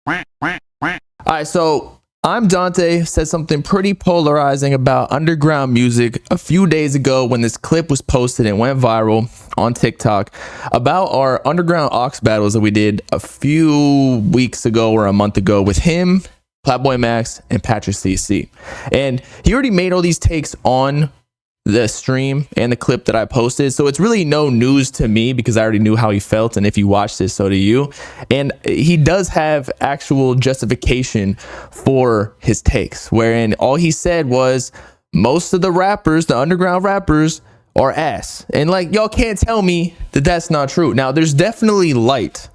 All right, so imDontai said something pretty polarizing about underground music a few days ago when this clip was posted and went viral on TikTok about our underground aux battles that we did a few weeks ago or a month ago with him, Flatboy Max, and Patrick CC. And he already made all these takes on the stream and the clip that I posted, so it's really no news to me because I already knew how he felt, and if you watched this, so do you. And he does have actual justification for his takes, wherein all he said was most of the rappers, the underground rappers, are ass, and like, y'all can't tell me that that's not true. Now there's definitely light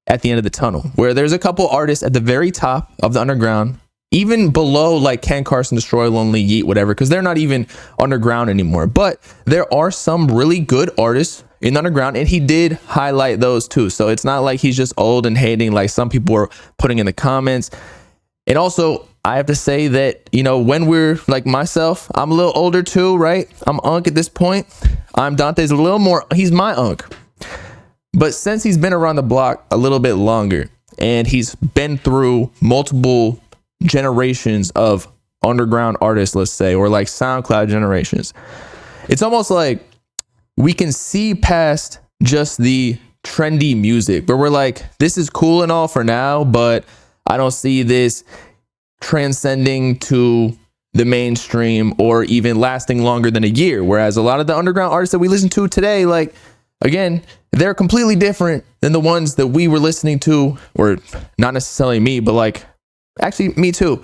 at the end of the tunnel, where there's a couple artists at the very top of the underground, even below like Ken Carson, Destroy, Lonely, Yeet, whatever, because they're not even underground anymore. But there are some really good artists in the underground, and he did highlight those too. So it's not like he's just old and hating like some people are putting in the comments. And also, I have to say that, you know, when we're like myself, I'm a little older too, right? I'm Unc at this point. imDontai's a little more, he's my Unc. But since he's been around the block a little bit longer, and he's been through multiple generations of underground artists, let's say, or like SoundCloud generations, it's almost like we can see past just the trendy music, where we're like, this is cool and all for now, but I don't see this transcending to the mainstream or even lasting longer than a year. Whereas a lot of the underground artists that we listen to today, like, again, they're completely different than the ones that we were listening to, or not necessarily me, but like, actually me too,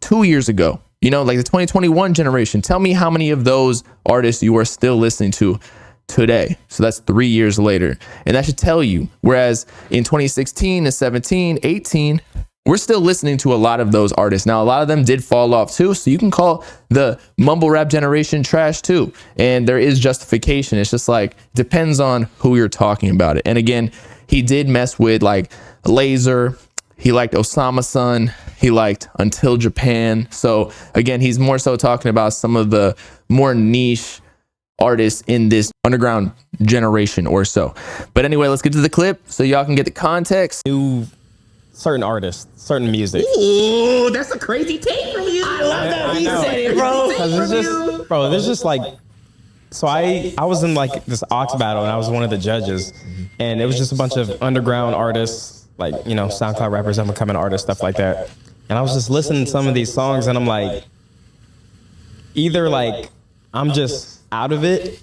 2 years ago, you know, like the 2021 generation. Tell me how many of those artists you are still listening to today. So that's 3 years later. And that should tell you, whereas in 2016 and 17, 18, we're still listening to a lot of those artists. Now, a lot of them did fall off too, so you can call the mumble rap generation trash too. And there is justification. It's just like, depends on who you're talking about it. And again, he did mess with like Laser. He liked Osama Sun. He liked Until Japan. So again, he's more so talking about some of the more niche artists in this underground generation or so. But anyway, let's get to the clip so y'all can get the context. New certain artists, certain music. Ooh, that's a crazy take from you. I love that he said it, bro. There's just like, so I was in like this aux battle, and I was one of the judges, and it was just a bunch of underground artists, like, you know, SoundCloud rappers, up-and-coming artists, stuff like that. And I was just listening to some of these songs, and I'm like, either like I'm just out of it,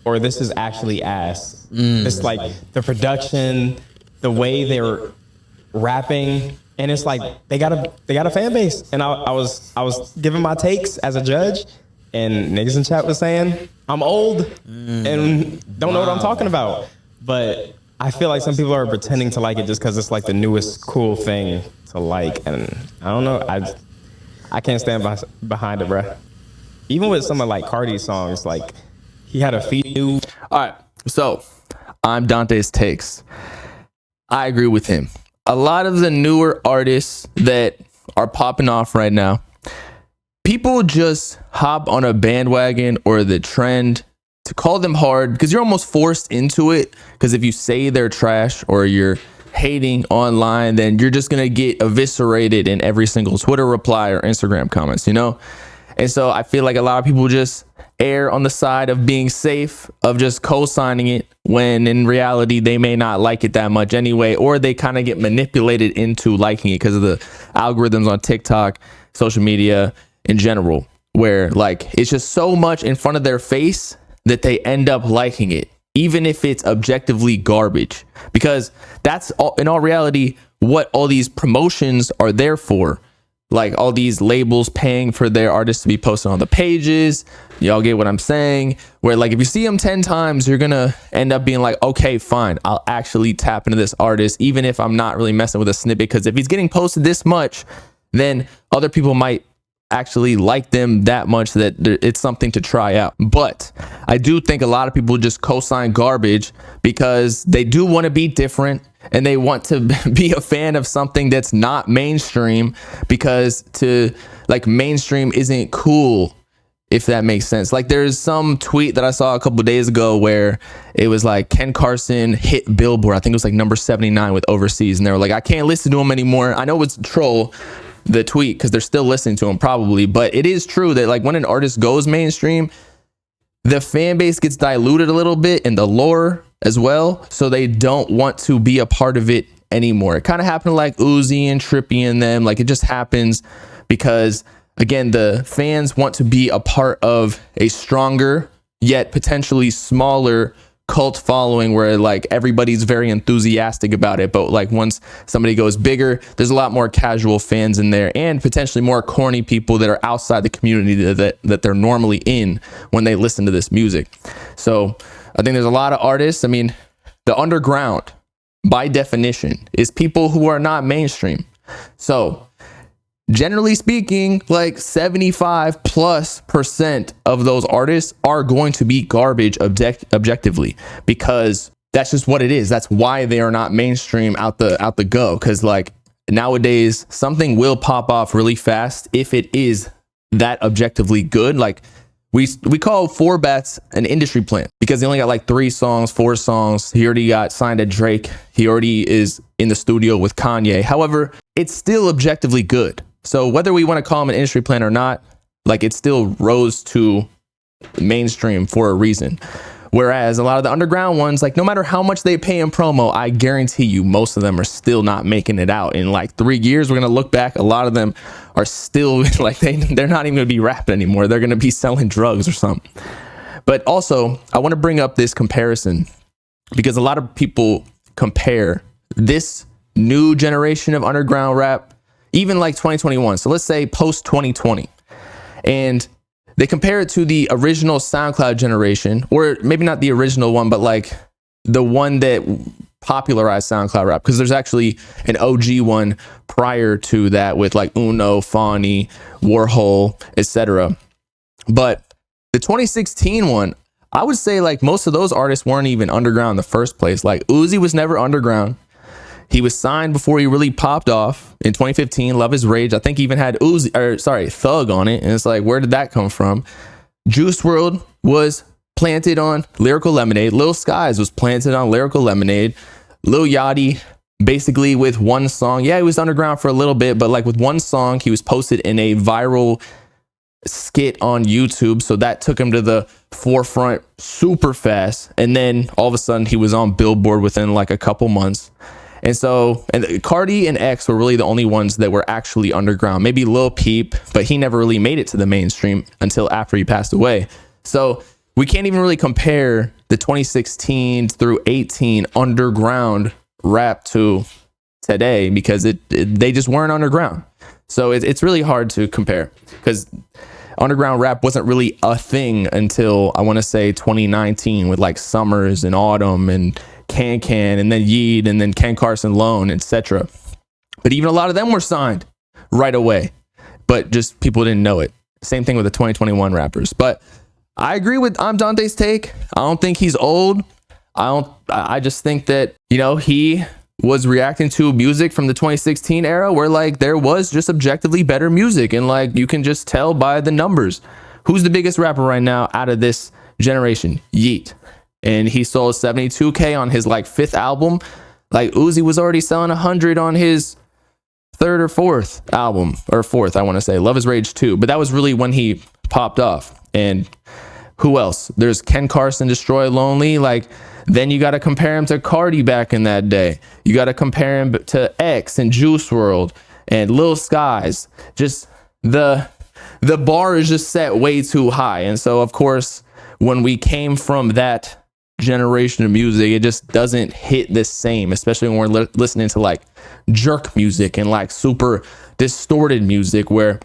or this is actually ass. It's like the production, the way they were rapping, and it's like they got a fan base. And I was giving my takes as a judge, and niggas in chat was saying I'm old and don't know what I'm talking about. But I feel like some people are pretending to like it just because it's like the newest cool thing to like, and I don't know. I can't stand behind it, bro. Even with some of like Cardi's songs, like he had a feat. All right, so imDontai's takes. I agree with him. A lot of the newer artists that are popping off right now, people just hop on a bandwagon or the trend to call them hard because you're almost forced into it. Because if you say they're trash or you're hating online, then you're just going to get eviscerated in every single Twitter reply or Instagram comments, you know? And so I feel like a lot of people just err on the side of being safe, of just co-signing it, when in reality they may not like it that much anyway, or they kind of get manipulated into liking it because of the algorithms on TikTok, social media in general, where like it's just so much in front of their face that they end up liking it, even if it's objectively garbage, because that's all, in all reality, what all these promotions are there for. Like all these labels paying for their artists to be posted on the pages. Y'all get what I'm saying? Where like if you see them 10 times, you're gonna end up being like, okay, fine, I'll actually tap into this artist, even if I'm not really messing with a snippet. Because if he's getting posted this much, then other people might actually like them that much that it's something to try out. But I do think a lot of people just co-sign garbage because they do want to be different and they want to be a fan of something that's not mainstream, because to like mainstream isn't cool if that makes sense. Like there's some tweet that I saw a couple of days ago where it was like Ken Carson hit Billboard. I think it was like number 79 with Overseas. And they were like, I can't listen to him anymore. I know it's a troll, the tweet, because they're still listening to him probably. But it is true that like when an artist goes mainstream, the fan base gets diluted a little bit in the lore as well. So they don't want to be a part of it anymore. It kind of happened to like Uzi and Trippie and them. Like it just happens because, again, the fans want to be a part of a stronger yet potentially smaller cult following where like everybody's very enthusiastic about it. But like once somebody goes bigger, there's a lot more casual fans in there and potentially more corny people that are outside the community that they're normally in when they listen to this music. So I think there's a lot of artists. I mean, the underground by definition is people who are not mainstream. So generally speaking, like 75+% of those artists are going to be garbage objectively, because that's just what it is. That's why they are not mainstream out the go. Because like nowadays, something will pop off really fast if it is that objectively good. Like we call Four Bats an industry plant because they only got like 4 songs. He already got signed to Drake. He already is in the studio with Kanye. However, it's still objectively good. So whether we want to call him an industry plant or not, like it still rose to mainstream for a reason. Whereas a lot of the underground ones, like no matter how much they pay in promo, I guarantee you most of them are still not making it out. In like 3 years, we're going to look back. A lot of them are still like they're not even going to be rapping anymore. They're going to be selling drugs or something. But also, I want to bring up this comparison because a lot of people compare this new generation of underground rap, even like 2021. So let's say post 2020, and they compare it to the original SoundCloud generation, or maybe not the original one, but like the one that popularized SoundCloud rap. Because there's actually an OG one prior to that with like Uno, Fawny, Warhol, etc. But the 2016 one, I would say like most of those artists weren't even underground in the first place. Like Uzi was never underground. He was signed before he really popped off in 2015. Love Is Rage. I think he even had Thug on it. And it's like, where did that come from? Juice WRLD was planted on Lyrical Lemonade. Lil Skies was planted on Lyrical Lemonade. Lil Yachty, basically with one song. Yeah, he was underground for a little bit, but like with one song, he was posted in a viral skit on YouTube. So that took him to the forefront super fast. And then all of a sudden he was on Billboard within like a couple months. And Cardi and X were really the only ones that were actually underground. Maybe Lil Peep, but he never really made it to the mainstream until after he passed away. So we can't even really compare the 2016 through 18 underground rap to today because they just weren't underground. So it's really hard to compare because underground rap wasn't really a thing until I want to say 2019 with like Summers and Autumn and Can and then Yeet and then Ken Carson Lone, etc. But even a lot of them were signed right away, but just people didn't know it. Same thing with the 2021 rappers. But I agree with imDontai's take. I don't think he's old. I just think that, you know, he was reacting to music from the 2016 era where like there was just objectively better music, and like you can just tell by the numbers. Who's the biggest rapper right now out of this generation? Yeet. And he sold 72K on his like 5th album. Like Uzi was already selling 100 on his 3rd or 4th album, or 4th, I want to say. Love Is Rage 2. But that was really when he popped off. And who else? There's Ken Carson, Destroy Lonely. Like then you got to compare him to Cardi back in that day. You got to compare him to X and Juice WRLD and Lil Skies. Just the bar is just set way too high. And so of course, when we came from that generation of music, it just doesn't hit the same, especially when we're listening to like jerk music and like super distorted music where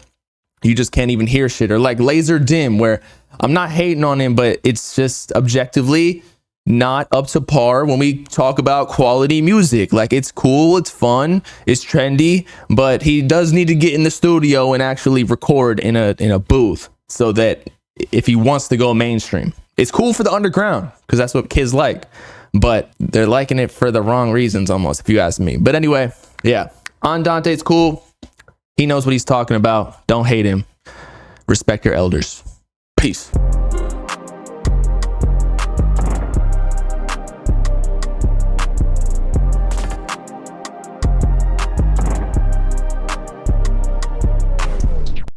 you just can't even hear shit, or like Laser Dim, where I'm not hating on him, but it's just objectively not up to par when we talk about quality music. Like it's cool, it's fun, it's trendy, but he does need to get in the studio and actually record in a booth so that if he wants to go mainstream. It's cool for the underground because that's what kids like, but they're liking it for the wrong reasons almost, if you ask me. But anyway, yeah, imDontai's cool. He knows what he's talking about. Don't hate him. Respect your elders. Peace.